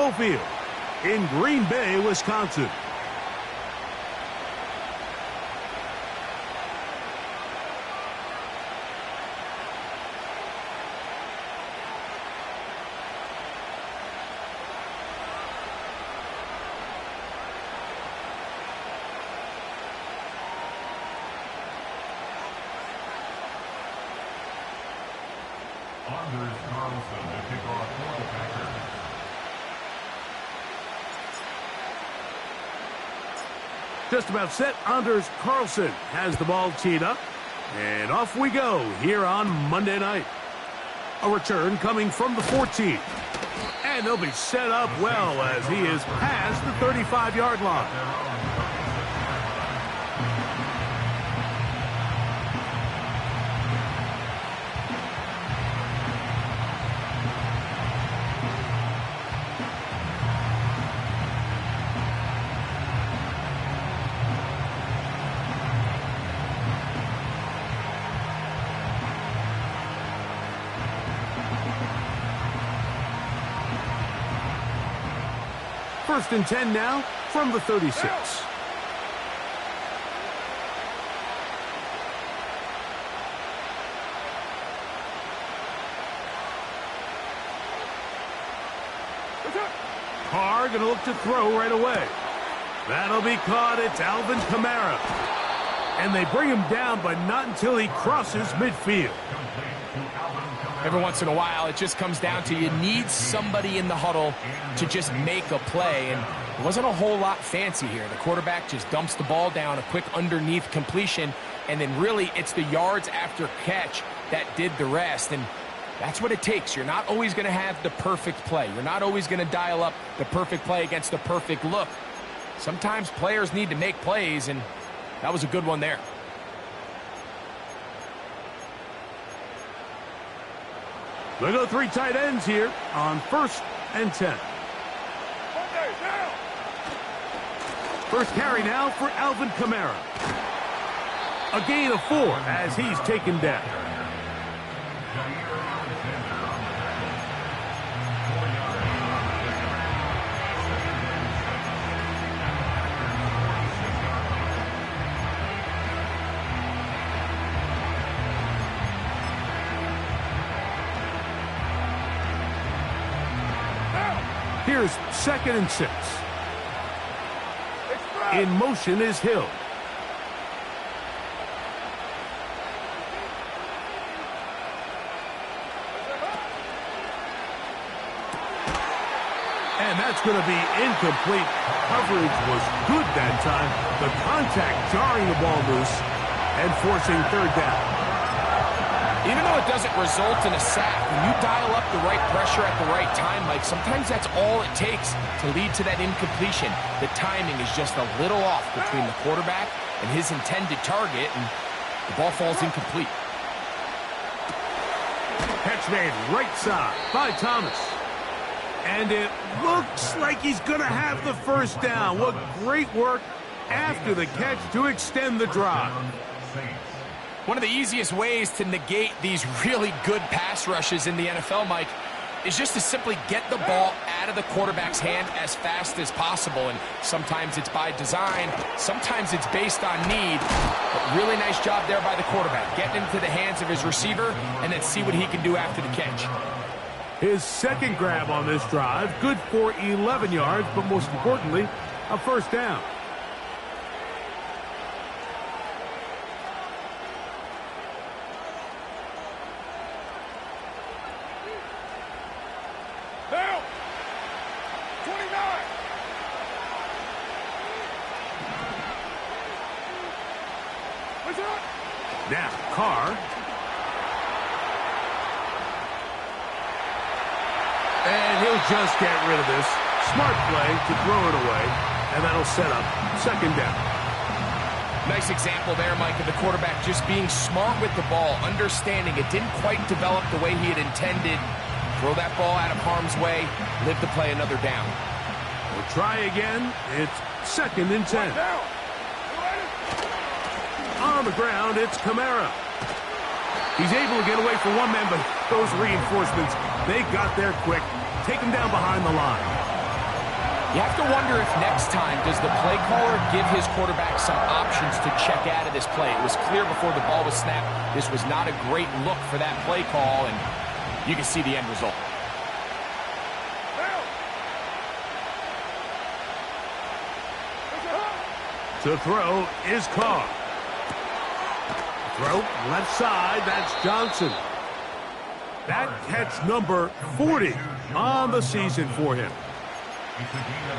Lambeau Field in Green Bay, Wisconsin. Just about set. Anders Carlson has the ball teed up. And off we go here on Monday night. A return coming from the 14. And they'll be set up well as he is past the 35-yard line. First and 10 now from the 36. Carr going to look to throw right away. That'll be caught. It's Alvin Kamara. And they bring him down, but not until he crosses midfield. Every once in a while, it just comes down to you need somebody in the huddle to just make a play. And it wasn't a whole lot fancy here. The quarterback just dumps the ball down, a quick underneath completion, and then really it's the yards after catch that did the rest. And that's what it takes. You're not always going to have the perfect play. You're not always going to dial up the perfect play against the perfect look. Sometimes players need to make plays, and that was a good one there. They go three tight ends here on 1st and 10. First carry now for Alvin Kamara. A gain of 4 as he's taken down. Here's 2nd and 6. In motion is Hill. And that's going to be incomplete. Coverage was good that time. The contact jarring the ball loose and forcing 3rd down. Even though it doesn't result in a sack, when you dial up the right pressure at the right time, Mike, sometimes that's all it takes to lead to that incompletion. The timing is just a little off between the quarterback and his intended target, and the ball falls incomplete. Catch made right side by Thomas. And it looks like he's going to have the 1st down. What great work after the catch to extend the drive. One of the easiest ways to negate these really good pass rushes in the NFL, Mike, is just to simply get the ball out of the quarterback's hand as fast as possible. And sometimes it's by design, sometimes it's based on need. But really nice job there by the quarterback, getting into the hands of his receiver and then see what he can do after the catch. His 2nd grab on this drive, good for 11 yards, but most importantly, a 1st down. Now, Carr. And he'll just get rid of this. Smart play to throw it away, and that'll set up 2nd down. Nice example there, Mike, of the quarterback just being smart with the ball, understanding it didn't quite develop the way he had intended. Throw that ball out of harm's way, live to play another down. We'll try again. It's 2nd and 10. On the ground, it's Kamara. He's able to get away from one man, but those reinforcements, they got there quick. Take him down behind the line. You have to wonder if next time, does the play caller give his quarterback some options to check out of this play? It was clear before the ball was snapped, this was not a great look for that play call, and you can see the end result. To throw is Carr. Throw left side, that's Johnson. That catch number 40 on the season for him.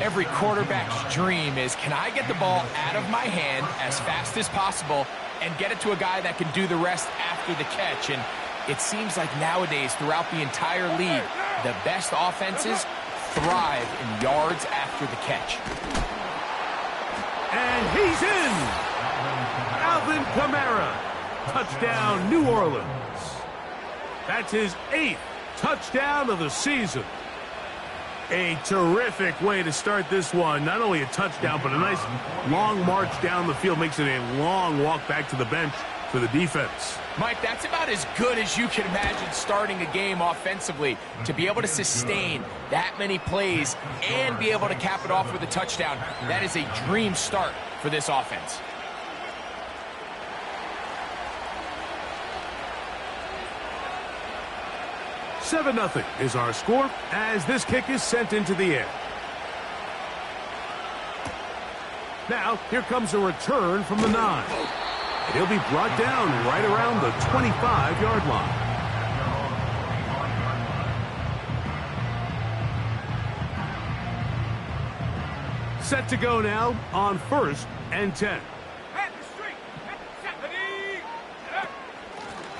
Every quarterback's dream is, can I get the ball out of my hand as fast as possible and get it to a guy that can do the rest after the catch? And it seems like nowadays, throughout the entire league, the best offenses thrive in yards after the catch. And he's in! Alvin Kamara. Touchdown, New Orleans. That's his 8th touchdown of the season. A terrific way to start this one. Not only a touchdown, but a nice long march down the field. Makes it a long walk back to the bench for the defense. Mike, that's about as good as you can imagine starting a game offensively. To be able to sustain that many plays and be able to cap it off with a touchdown, that is a dream start for this offense. $7-0 is our score as this kick is sent into the air. Now, here comes a return from the 9. And he'll be brought down right around the 25-yard line. Set to go now on 1st and 10.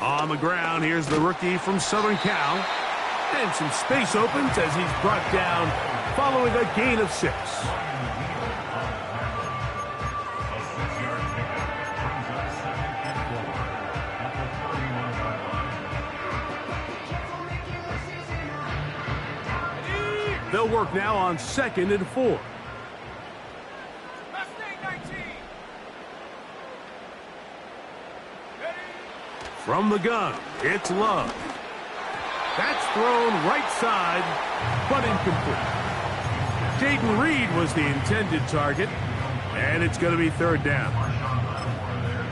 On the ground, here's the rookie from Southern Cal. And some space opens as he's brought down following a gain of 6. They'll work now on 2nd and 4. From the gun, it's Love. That's thrown right side, but incomplete. Jaden Reed was the intended target, and it's going to be 3rd down.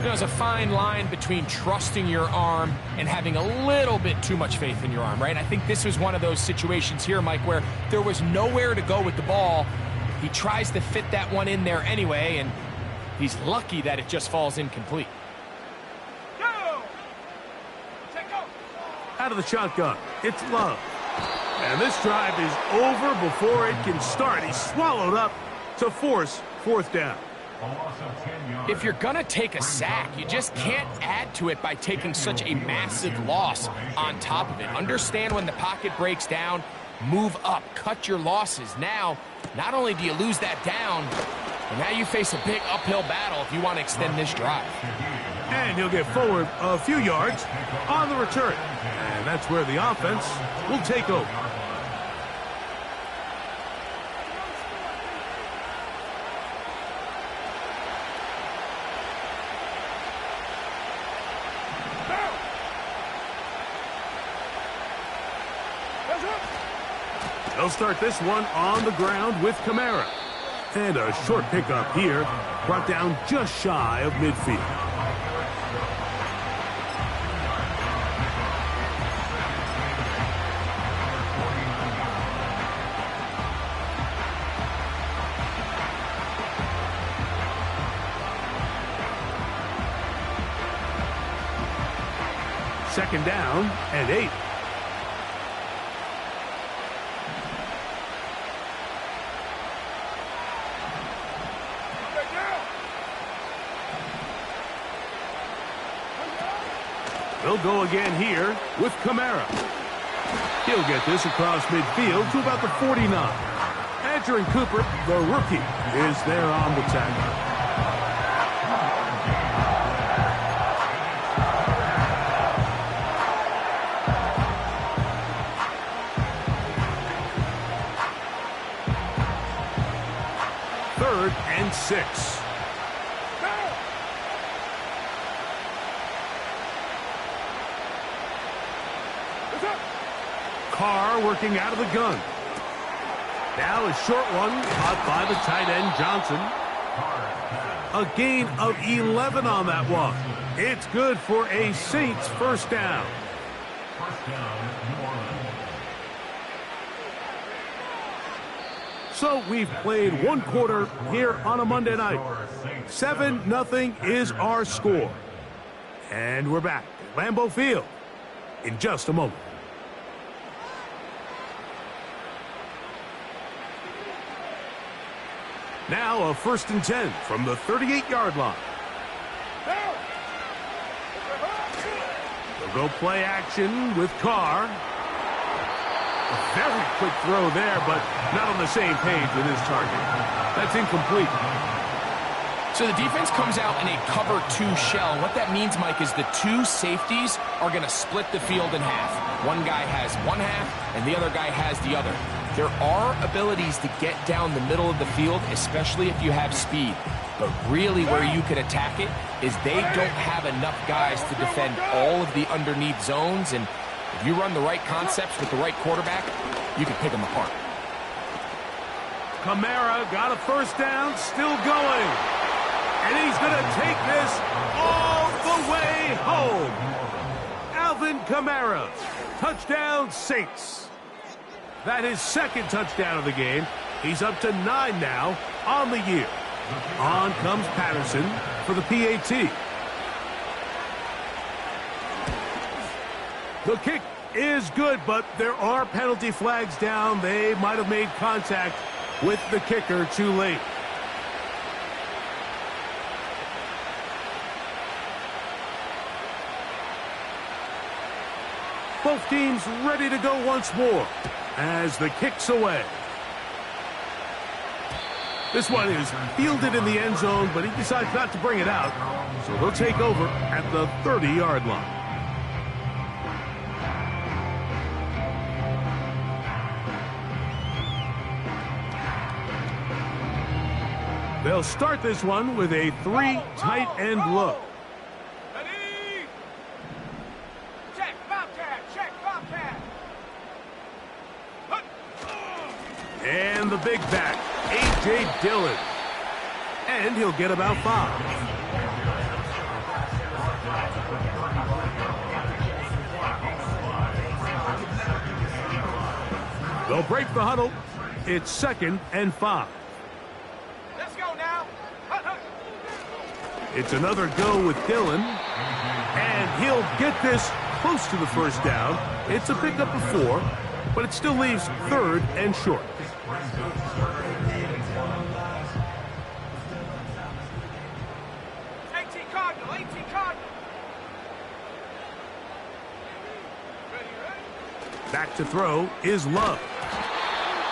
There's a fine line between trusting your arm and having a little bit too much faith in your arm, right? I think this was one of those situations here, Mike, where there was nowhere to go with the ball. He tries to fit that one in there anyway, and he's lucky that it just falls incomplete. Out of the shotgun, it's Love. And this drive is over before it can start. He's swallowed up to force 4th down. If you're going to take a sack, you just can't add to it by taking such a massive loss on top of it. Understand when the pocket breaks down, move up, cut your losses. Now, not only do you lose that down, but now you face a big uphill battle if you want to extend this drive. And he'll get forward a few yards on the return. And that's where the offense will take over. They'll start this one on the ground with Kamara. And a short pickup here, brought down just shy of midfield. Second down and 8. They'll go again here with Kamara. He'll get this across midfield to about the 49. Andrew Cooper, the rookie, is there on the tackle. Third and 6. Carr working out of the gun. Now a short one caught by the tight end, Johnson. A gain of 11 on that one. It's good for a Saints first down. So we've played one quarter here on a Monday night. 7-0 is our score. And we're back at Lambeau Field in just a moment. Now a 1st and 10 from the 38-yard line. They'll go play action with Carr. A very quick throw there, but not on the same page with his target. That's incomplete. So the defense comes out in a cover 2 shell. What that means, Mike, is the 2 safeties are going to split the field in half. One guy has one half, and the other guy has the other. There are abilities to get down the middle of the field, especially if you have speed. But really where you can attack it is they don't have enough guys to defend all of the underneath zones, and if you run the right concepts with the right quarterback, you can pick them apart. Kamara got a first down, still going. And he's going to take this all the way home. Alvin Kamara, touchdown Saints. That is 2nd touchdown of the game. He's up to 9 now on the year. On comes Patterson for the PAT. The kick is good, but there are penalty flags down. They might have made contact with the kicker too late. Both teams ready to go once more as the kick's away. This one is fielded in the end zone, but he decides not to bring it out. So he'll take over at the 30-yard line. They'll start this one with a 3 tight end look. And the big back, A.J. Dillon. And he'll get about 5. They'll break the huddle. It's 2nd and 5. Let's go now. It's another go with Dillon. And he'll get this close to the first down. It's a pickup of 4, but it still leaves 3rd and short. 18 Cardinal, 18 Cardinal. Back to throw is Love.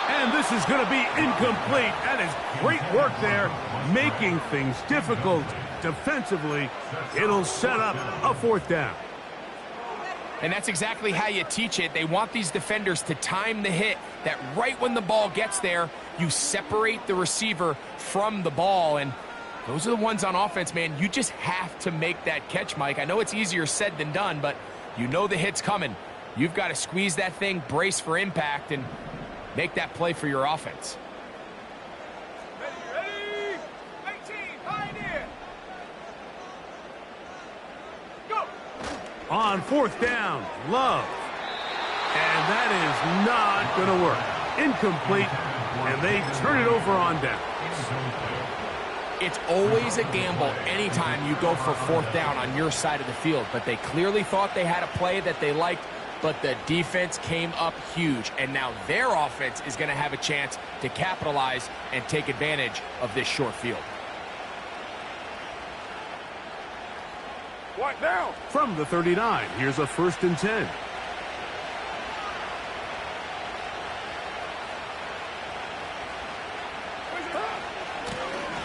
And this is going to be incomplete. That is great work there, making things difficult defensively. It'll set up a 4th down. And that's exactly how you teach it. They want these defenders to time the hit, that right when the ball gets there, you separate the receiver from the ball. And those are the ones on offense, man. You just have to make that catch, Mike. I know it's easier said than done, but you know the hit's coming. You've got to squeeze that thing, brace for impact, and make that play for your offense. Ready? 18, Pioneer. Go. On 4th down, Love. And that is not going to work. Incomplete, and they turn it over on down. It's always a gamble anytime you go for 4th down on your side of the field, but they clearly thought they had a play that they liked, but the defense came up huge, and now their offense is going to have a chance to capitalize and take advantage of this short field. What now? From the 39, here's a 1st and 10.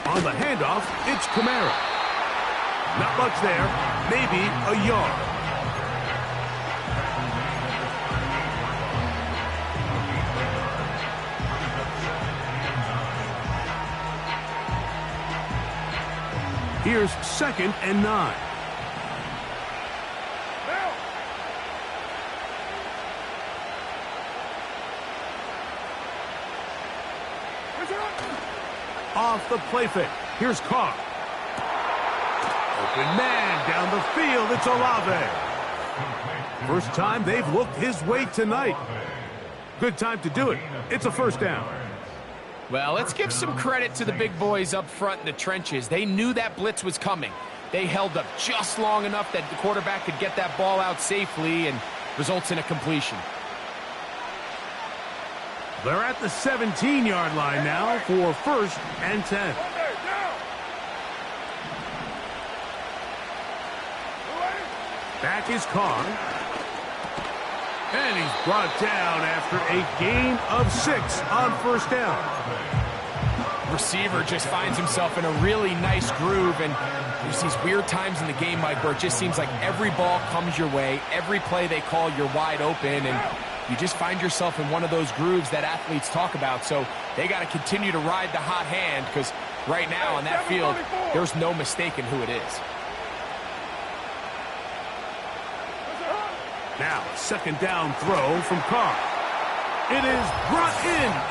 On the handoff, it's Kamara. Not much there, maybe a yard. Here's 2nd and 9. Off the play fake. Here's Carr. Open man down the field. It's Olave. First time they've looked his way tonight. Good time to do it. It's a first down. Well, let's give some credit to the big boys up front in the trenches. They knew that blitz was coming. They held up just long enough that the quarterback could get that ball out safely and results in a completion. They're at the 17-yard line now for first and 10. Back is Carr. And he's brought down after a gain of 6 on first down. Receiver just finds himself in a really nice groove, and there's these weird times in the game, Mike, where it just seems like every ball comes your way, every play they call, you're wide open, and you just find yourself in one of those grooves that athletes talk about. So they got to continue to ride the hot hand, because right now on that field, there's no mistaking who it is. Now, second down throw from Carr. It is brought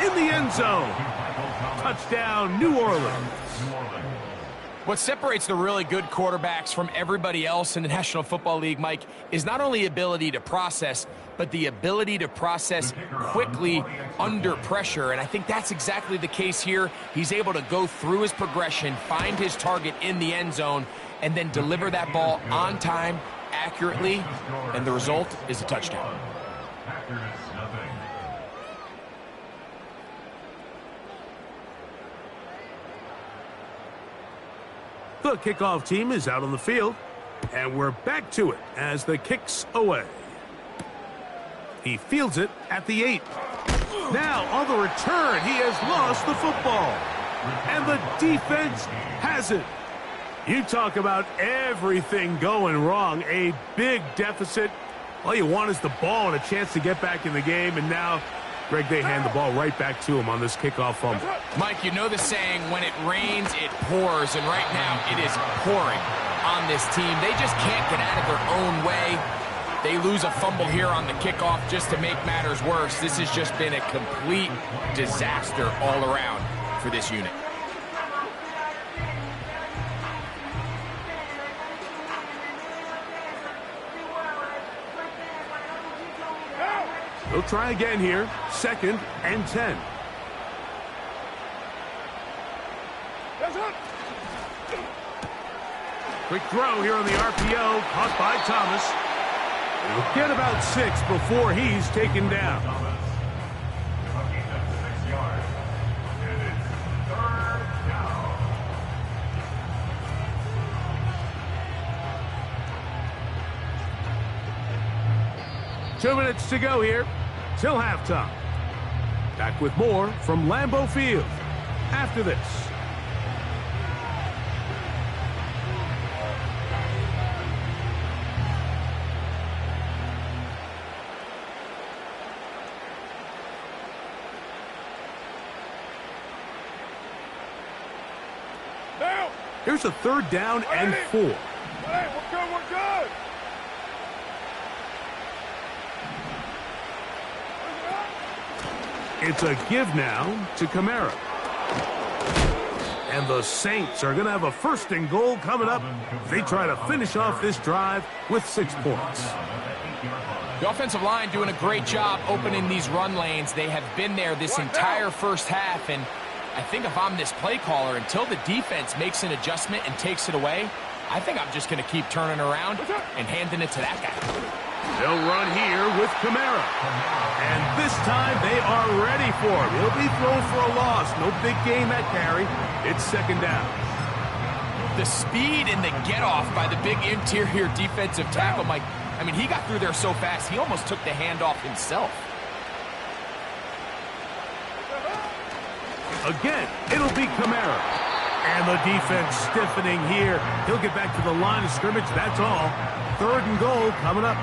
in the end zone. Touchdown, New Orleans. What separates the really good quarterbacks from everybody else in the National Football League, Mike, is not only ability to process, but the ability to process quickly under pressure. And I think that's exactly the case here. He's able to go through his progression, find his target in the end zone, and then deliver that ball on time, accurately, and the result is a touchdown. The kickoff team is out on the field, and we're back to it as the kick's away. He fields it at the 8. Now on the return, he has lost the football, and the defense has it. You talk about everything going wrong, a big deficit. All you want is the ball and a chance to get back in the game, and now, Greg, they hand the ball right back to him on this kickoff fumble. Mike, you know the saying, when it rains, it pours, and right now it is pouring on this team. They just can't get out of their own way. They lose a fumble here on the kickoff just to make matters worse. This has just been a complete disaster all around for this unit. They'll try again here. Second and 10. Quick throw here on the RPO. Caught by Thomas. He'll get about 6 before he's taken down. 2 minutes to go here till halftime. Back with more from Lambeau Field after this. Here's a third down and 4. We're good. It's a give now to Kamara. And the Saints are going to have a first and goal coming up. They try to finish off this drive with 6 points. The offensive line doing a great job opening these run lanes. They have been there this entire first half, and I think if I'm this play caller, until the defense makes an adjustment and takes it away, I think I'm just going to keep turning around and handing it to that guy. They'll run here with Kamara. And this time they are ready for him. He'll be thrown for a loss. No big gain that carry. It's second down. The speed and the get-off by the big interior defensive tackle, Mike. I mean, he got through there so fast, he almost took the handoff himself. Again, it'll be Kamara. And the defense stiffening here. He'll get back to the line of scrimmage, that's all. Third and goal coming up.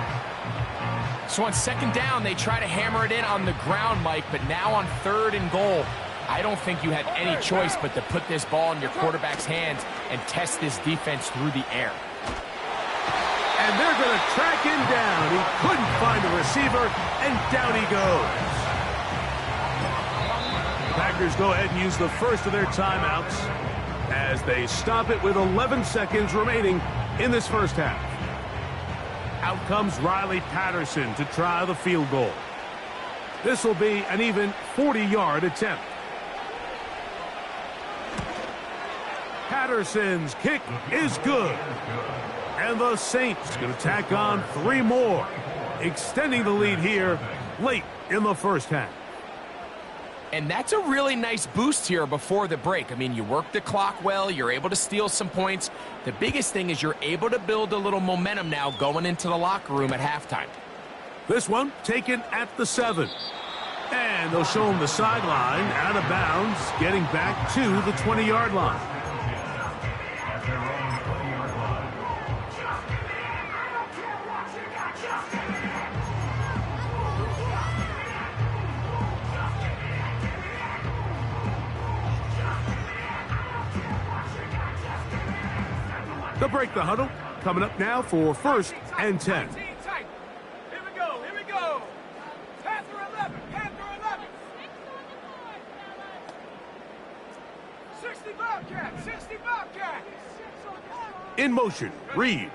So on second down, they try to hammer it in on the ground, Mike, but now on third and goal, I don't think you had any choice but to put this ball in your quarterback's hands and test this defense through the air. And they're going to track him down. He couldn't find a receiver, and down he goes. Packers go ahead and use the first of their timeouts as they stop it with 11 seconds remaining in this first half. Out comes Riley Patterson to try the field goal. This will be an even 40-yard attempt. Patterson's kick is good. And the Saints going to tack on 3 more, extending the lead here late in the first half. And that's a really nice boost here before the break. I mean, you work the clock well. You're able to steal some points. The biggest thing is you're able to build a little momentum now going into the locker room at halftime. This one taken at the 7. And they'll show him the sideline, out of bounds, getting back to the 20-yard line. They'll break the huddle. Coming up now for 1st and 10. Here we go, here we go. Panther 11, Panther 11. 60 Bobcats, 60 Bobcats. In motion, Reed.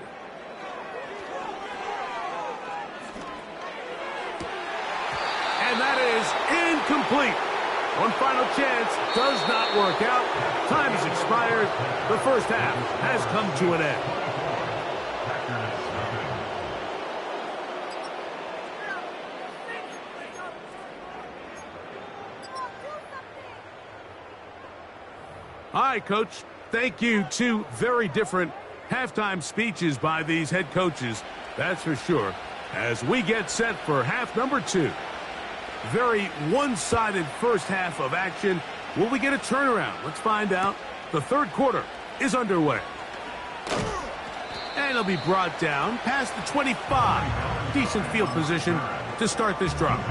And that is incomplete. One final chance does not work out. Time has expired. The first half has come to an end. All right, Coach. Thank you. 2 very different halftime speeches by these head coaches. That's for sure. As we get set for half number 2. Very one-sided first half of action. Will we get a turnaround? Let's find out. The third quarter is underway. And it'll be brought down past the 25. Decent field position to start this drive.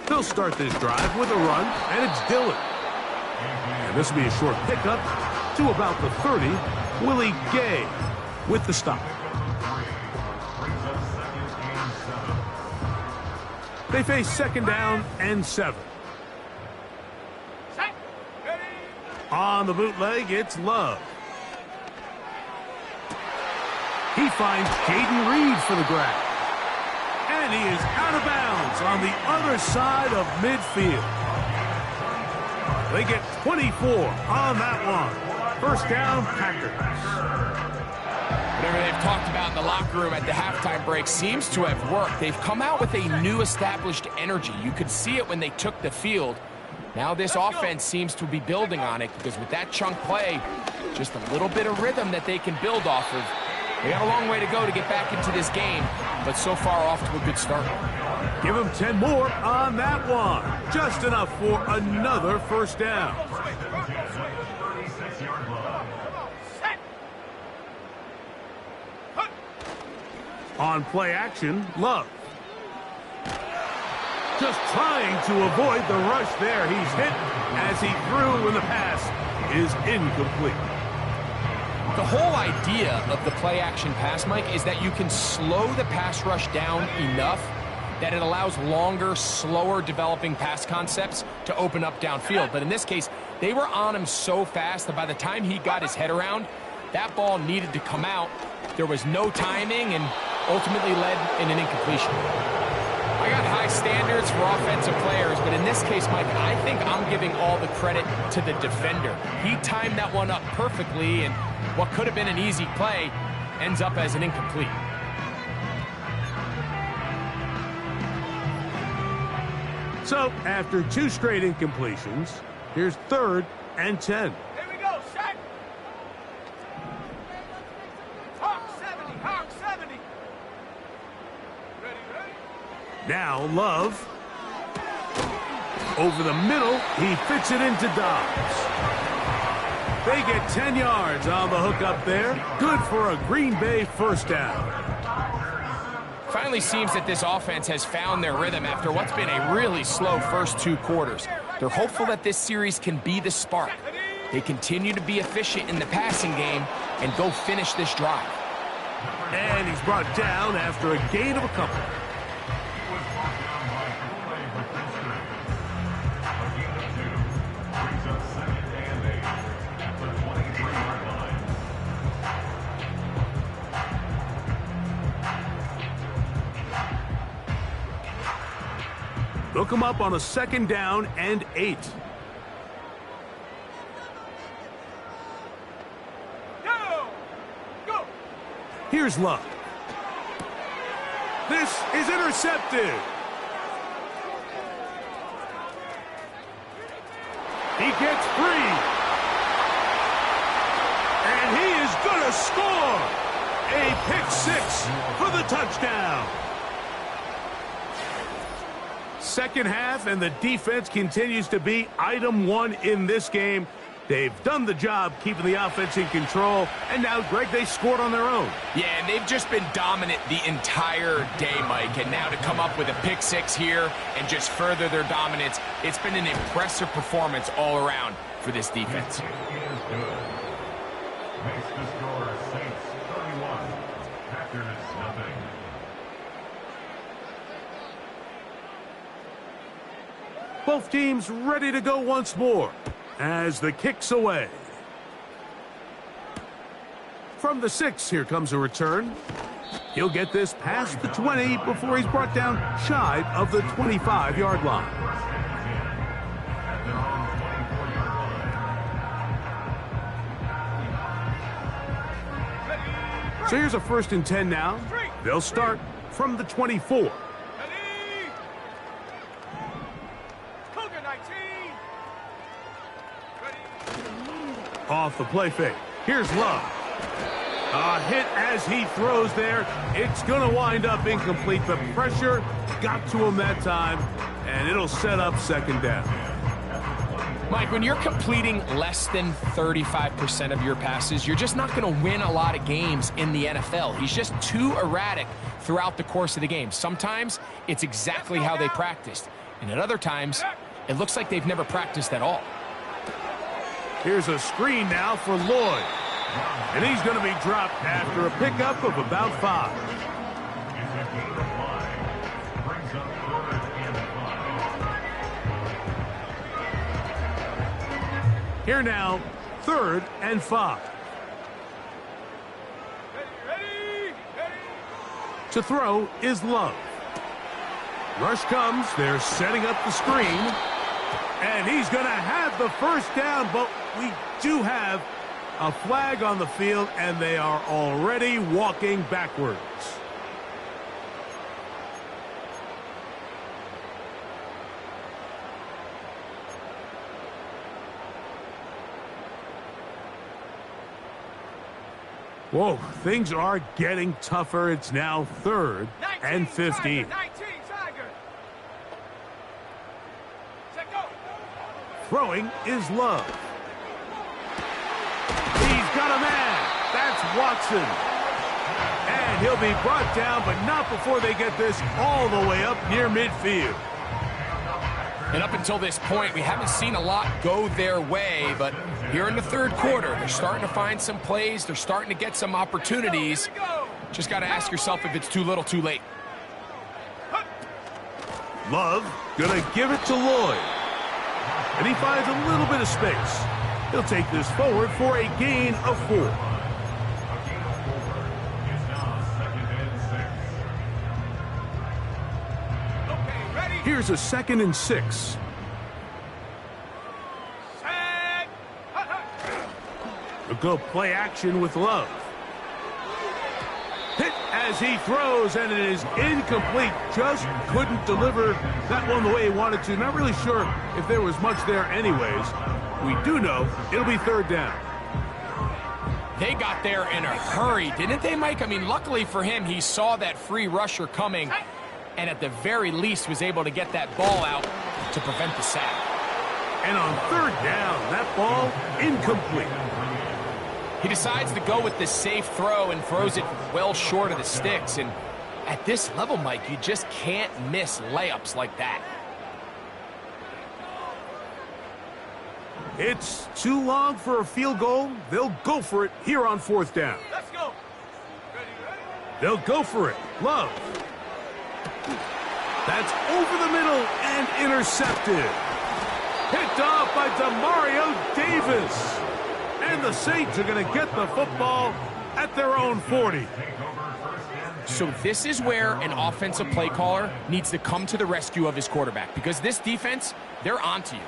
They'll start this drive with a run, and it's Dillon. And this will be a short pickup to about the 30. Willie Gay with the stop. They face 2nd down and 7. On the bootleg, it's Love. He finds Jaden Reed for the grab. And he is out of bounds on the other side of midfield. They get 24 on that one. First down, Packers. Whatever they've talked about in the locker room at the halftime break seems to have worked. They've come out with a new established energy. You could see it when they took the field. Now this offense seems to be building on it because with that chunk play, just a little bit of rhythm that they can build off of. They got a long way to go to get back into this game, but so far off to a good start. Give them 10 more on that one. Just enough for another first down. On play action, Love. Just trying to avoid the rush there. He's hit as he threw when the pass is incomplete. The whole idea of the play-action pass, Mike, is that you can slow the pass rush down enough that it allows longer, slower developing pass concepts to open up downfield. But in this case, they were on him so fast that by the time he got his head around, that ball needed to come out. There was no timing and ultimately led in an incompletion. I got high standards for offensive players, but in this case, Mike, I think I'm giving all the credit to the defender. He timed that one up perfectly, and what could have been an easy play ends up as an incomplete. So, after 2 straight incompletions, here's 3rd and 10. Here we go, set. Hawk 70, Hawk 70. Ready, ready? Now Love. Over the middle, he fits it into Dobbs. They get 10 yards on the hook up there. Good for a Green Bay first down. Finally seems that this offense has found their rhythm after what's been a really slow first 2 quarters. They're hopeful that this series can be the spark. They continue to be efficient in the passing game and go finish this drive. And he's brought down after a gain of a couple. They'll come up on a 2nd down and 8. Go! Here's Love. This is intercepted. He gets free. And he is going to score. A pick 6 for the touchdown. Second half, and the defense continues to be item 1 in this game. They've done the job keeping the offense in control, and now, Greg, they scored on their own. Yeah, and they've just been dominant the entire day, Mike, and now to come up with a pick 6 here and just further their dominance, it's been an impressive performance all around for this defense. Makes the score Saints 31, Packers nothing. Both teams ready to go once more as the kick's away. From the 6, here comes a return. He'll get this past the 20 before he's brought down shy of the 25-yard line. So here's a 1st and 10 now. They'll start from the 24. Off the play fake. Here's Love. A hit as he throws there. It's going to wind up incomplete. The pressure got to him that time, and it'll set up 2nd down. Mike, when you're completing less than 35% of your passes, you're just not going to win a lot of games in the NFL. He's just too erratic throughout the course of the game. Sometimes it's exactly how they practiced, and at other times, it looks like they've never practiced at all. Here's a screen now for Lloyd. And he's going to be dropped after a pickup of about 5. Here now, 3rd and 5. Ready. To throw is Love. Rush comes. They're setting up the screen. And he's going to have the 1st down, but we do have a flag on the field, and they are already walking backwards. Whoa, things are getting tougher. It's now 3rd and 15. 19, Tiger. Set, go. Throwing is Love. He's got a man. That's Watson. And he'll be brought down, but not before they get this all the way up near midfield. And up until this point, we haven't seen a lot go their way, but here in the 3rd quarter, they're starting to find some plays. They're starting to get some opportunities. Just got to ask yourself if it's too little, too late. Love gonna give it to Lloyd. And he finds a little bit of space. He'll take this forward for a gain of 4. Here's a 2nd and 6. We'll go play action with Love. Hit as he throws, and it is incomplete. Just couldn't deliver that one the way he wanted to. Not really sure if there was much there anyways. We do know it'll be 3rd down. They got there in a hurry, didn't they, Mike? I mean, luckily for him, he saw that free rusher coming, and at the very least was able to get that ball out to prevent the sack. And on 3rd down, that ball incomplete. He decides to go with the safe throw and throws it well short of the sticks. And At this level, Mike, you just can't miss layups like that. It's too long for a field goal. They'll go for it here on 4th down. Let's go. Ready? They'll go for it. Love. That's over the middle and intercepted. Picked off by Demario Davis. And the Saints are going to get the football at their own 40. So this is where an offensive play caller needs to come to the rescue of his quarterback, because this defense, they're onto you.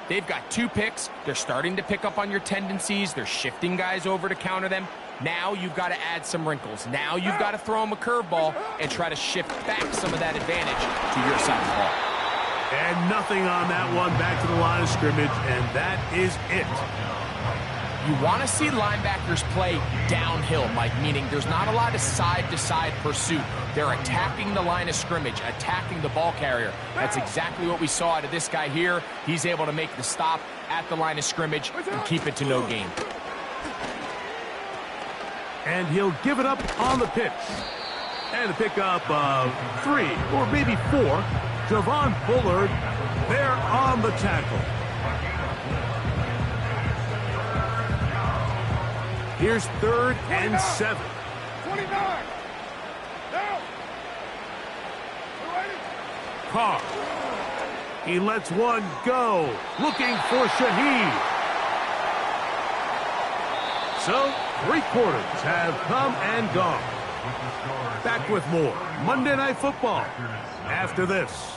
They've got 2 picks. They're starting to pick up on your tendencies. They're shifting guys over to counter them. Now you've got to add some wrinkles. Now you've got to throw them a curveball and try to shift back some of that advantage to your side of the ball. And nothing on that one, back to the line of scrimmage, and that is it. You want to see linebackers play downhill, Mike, meaning there's not a lot of side-to-side pursuit. They're attacking the line of scrimmage, attacking the ball carrier. That's exactly what we saw out of this guy here. He's able to make the stop at the line of scrimmage and keep it to no gain. And he'll give it up on the pitch. And a pickup of 3 or maybe 4. Javon Bullard there on the tackle. Here's 3rd and 7. 29. Now. Carr. He lets one go. Looking for Shaheed. So, 3 quarters have come and gone. Back with more Monday Night Football after this.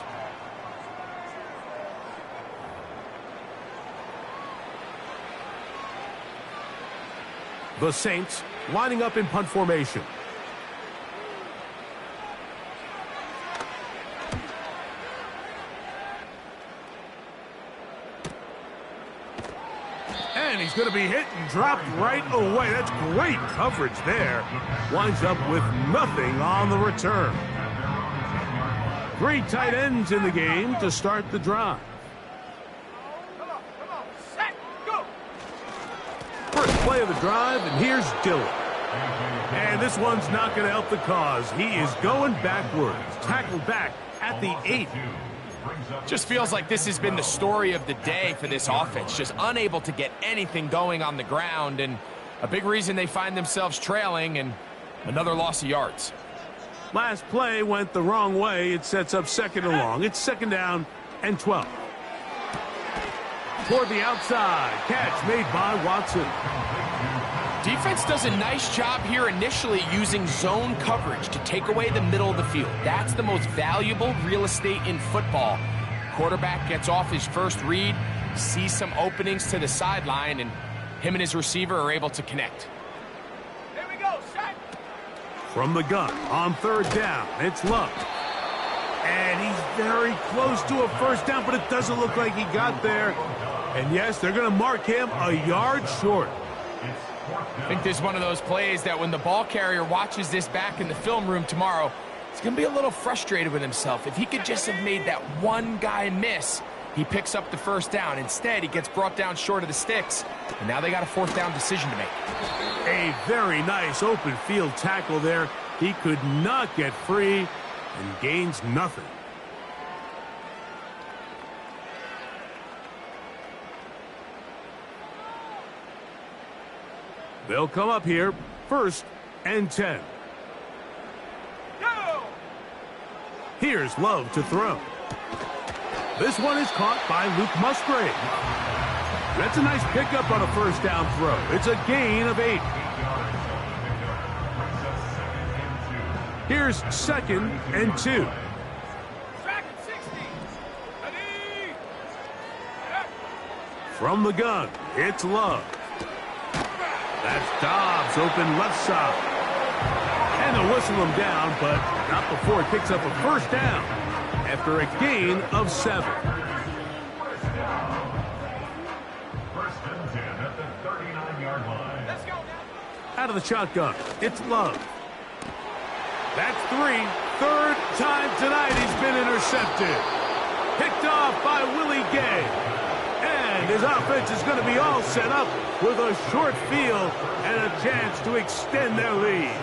The Saints lining up in punt formation. And he's going to be hit and dropped right away. That's great coverage there. Winds up with nothing on the return. 3 tight ends in the game to start the drive. Come on. Set. Go. First play of the drive, and here's Dillon. And this one's not going to help the cause. He is going backwards. Tackled back at the 8. Just feels like this has been the story of the day for this offense. Just unable to get anything going on the ground, and a big reason they find themselves trailing, and another loss of yards. Last play went the wrong way. It sets up 2nd and long. It's 2nd down and 12. Toward the outside. Catch made by Watson. Defense does a nice job here initially using zone coverage to take away the middle of the field. That's the most valuable real estate in football. Quarterback gets off his first read, sees some openings to the sideline, and him and his receiver are able to connect. Here we go. Set. From the gun on 3rd down, it's Love. And he's very close to a first down, but it doesn't look like he got there. And yes, they're going to mark him a yard short. I think this is one of those plays that when the ball carrier watches this back in the film room tomorrow, he's going to be a little frustrated with himself. If he could just have made that one guy miss, he picks up the first down. Instead, he gets brought down short of the sticks, and now they got a 4th down decision to make. A very nice open field tackle there. He could not get free and gains nothing. They'll come up here, 1st and 10. Go. Here's Love to throw. This one is caught by Luke Musgrave. That's a nice pickup on a 1st down throw. It's a gain of 8. Here's 2nd and 2. Track at 60. Ready. From the gun, it's Love. That's Dobbs open left side. And they'll whistle him down, but not before he picks up a 1st down after a gain of 7. First and 10 at the 39-yard line. Let's go. Out of the shotgun, it's Love. That's 3. 3rd time tonight he's been intercepted. Picked off by Willie Gay. And his offense is going to be all set up with a short field and a chance to extend their lead.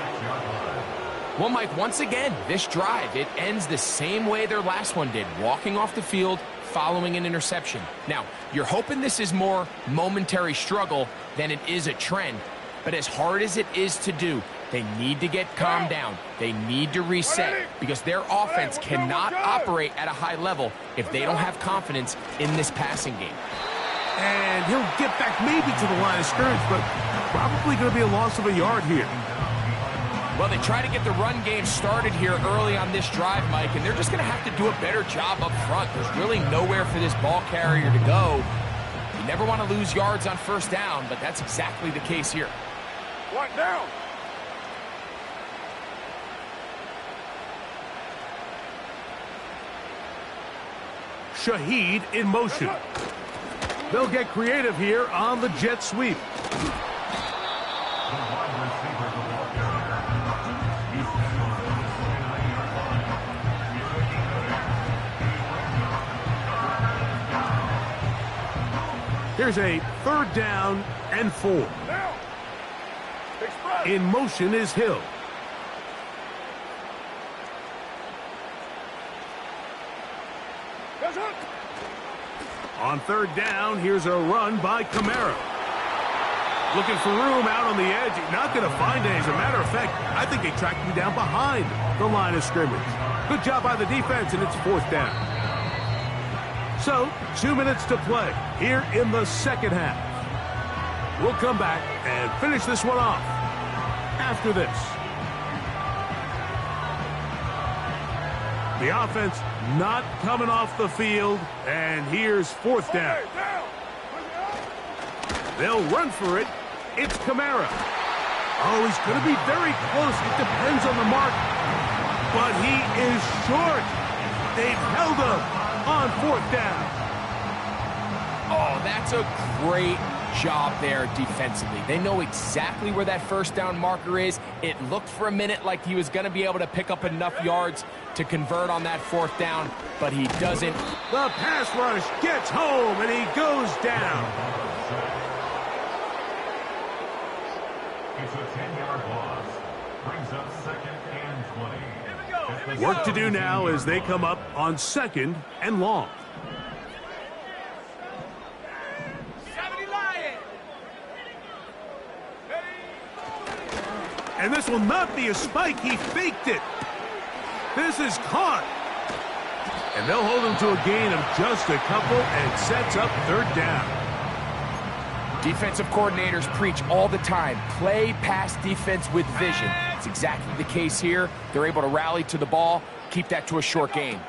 Well, Mike, once again, this drive, it ends the same way their last one did, walking off the field, following an interception. Now, you're hoping this is more momentary struggle than it is a trend, but as hard as it is to do, they need to get calmed down. They need to reset because their offense cannot operate at a high level if they don't have confidence in this passing game. And he'll get back maybe to the line of scrimmage, but probably going to be a loss of a yard here. Well, they try to get the run game started here early on this drive, Mike, and they're just going to have to do a better job up front. There's really nowhere for this ball carrier to go. You never want to lose yards on first down, but that's exactly the case here. One down. Shaheed in motion. They'll get creative here on the jet sweep. Here's a 3rd down and 4. In motion is Hill. On 3rd down, here's a run by Kamara. Looking for room out on the edge. Not going to find it. As a matter of fact, I think they tracked him down behind the line of scrimmage. Good job by the defense, and it's 4th down. So, 2 minutes to play here in the second half. We'll come back and finish this one off after this. The offense not coming off the field, and here's 4th down. They'll run for it. It's Kamara. Oh, he's going to be very close. It depends on the mark, but he is short. They've held him on 4th down. Oh, that's a great job there defensively. They know exactly where that first down marker is. It looked for a minute like he was going to be able to pick up enough yards to convert on that 4th down, but he doesn't. The pass rush gets home, and he goes down. It's a 10-yard loss. Brings up 2nd and 20. Work to do now as they come up on 2nd and long. And this will not be a spike. He faked it. This is caught. And they'll hold him to a gain of just a couple and sets up 3rd down. Defensive coordinators preach all the time, play pass defense with vision. It's exactly the case here. They're able to rally to the ball, keep that to a short gain.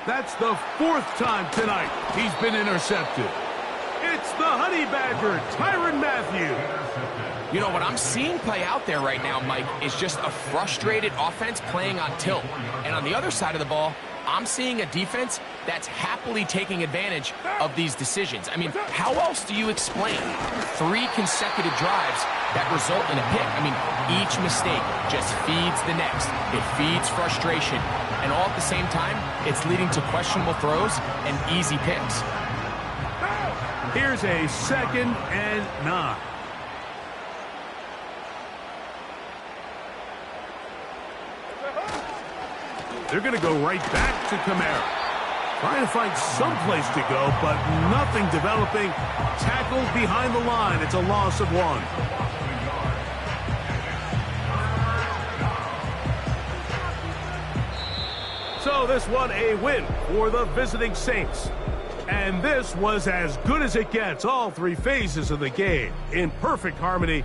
That's the 4th time tonight he's been intercepted. It's the Honey Badger, Tyrann Mathieu. You know, what I'm seeing play out there right now, Mike, is just a frustrated offense playing on tilt. And on the other side of the ball, I'm seeing a defense that's happily taking advantage of these decisions. I mean, how else do you explain 3 consecutive drives that result in a pick? I mean, each mistake just feeds the next. It feeds frustration. And all at the same time, it's leading to questionable throws and easy picks. Here's a 2nd and 9. They're going to go right back to Kamara. Trying to find some place to go, but nothing developing. Tackled behind the line. It's a loss of 1. So this one a win for the visiting Saints. And this was as good as it gets. All 3 phases of the game in perfect harmony.